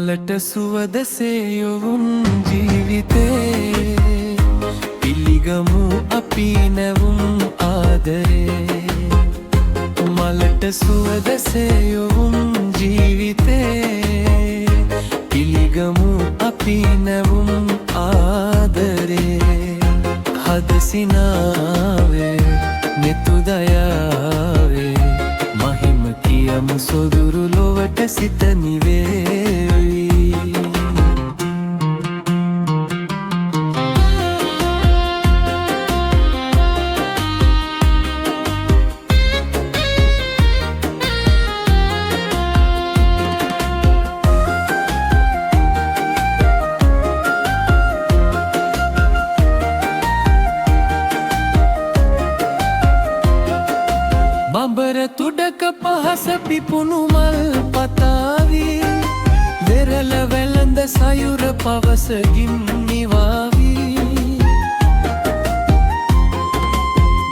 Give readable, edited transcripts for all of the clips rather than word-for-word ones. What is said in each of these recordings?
මලට සුවදසේ යොවුන් ජීවිතේ පිළිගමු අපි නැවුම් ආදරේ මලට සුවදසේ යොවුන් ජීවිතේ පිළිගමු අපි නැවුම් ආදරේ හදසිනාවේ නෙතු දයාවේ මහිම කියමු සොදුරු ලොවට සිත නිවේවි බඹර තුඩක පහස පිපුණු මල් පතාවී වෙරළ වැළඳ සයුර පවසකින් නිවාවී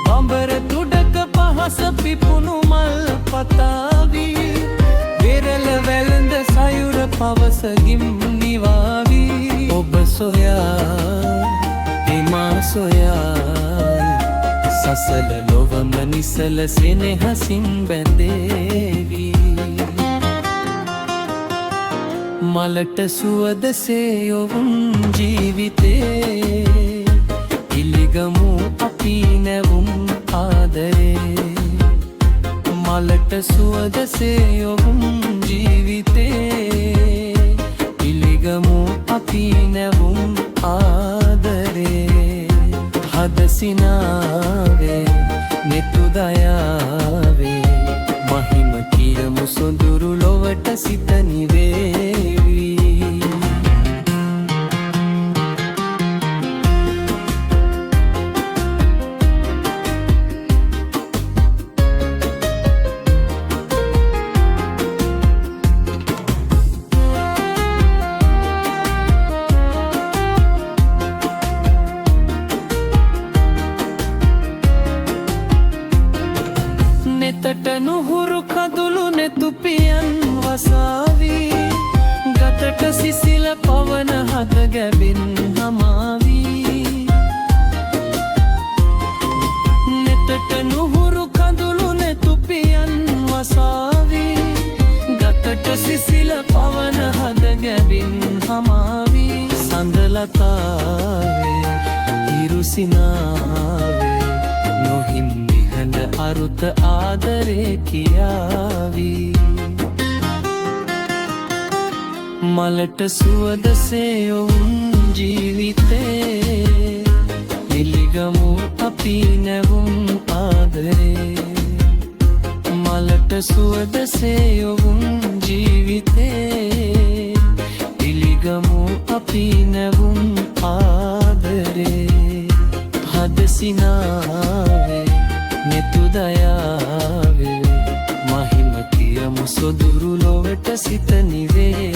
බඹර තුඩක පහස පිපුණු මල් පතාවී වෙරළ වැළඳ සයුර පවසකින් නිවාවී ඔබ සොයා එමා සොයා සසල ලොවම නිසල සෙනෙහසින් බැඳේවි මලට සුවදසේ යොවුන් ජීවිතේ පිළිගමු අපි නැවුම් ආදරේ මලට සුවදසේ යොවුන් ජීවිතේ පිළිගමු අපි නැවුම් ආදරේ හදසිනාවේ නෙතු දයාවේ මහිම කියමු සොඳුරු ලොවට සිත නිවේවි නෙතට නුහුරු කඳුළු නෙතුපියන් වසාවී ගතට සිසිල පවන හද ගැබින් හමාවී නෙතට නුහුරු කඳුළු නෙතුපියන් වසාවී ගතට සිසිල පවන හද ගැබින් හමාවී සඳලතාවේ ඉරුසිනාවේ නොහිම් අරුත ආදරේ කියාවී මලට සුවදසේ යොවුන් ජීවිතේ පිළිගමු අපි නැවුම් ආදරේ මලට සුවදසේ යොවුන් ජීවිතේ පිළිගමු අපි නැවුම් ආදරේ හදසිනාවේ නෙතු දයාවේ මහිම කියමු සොදුරු ලොවට සිත නිවේ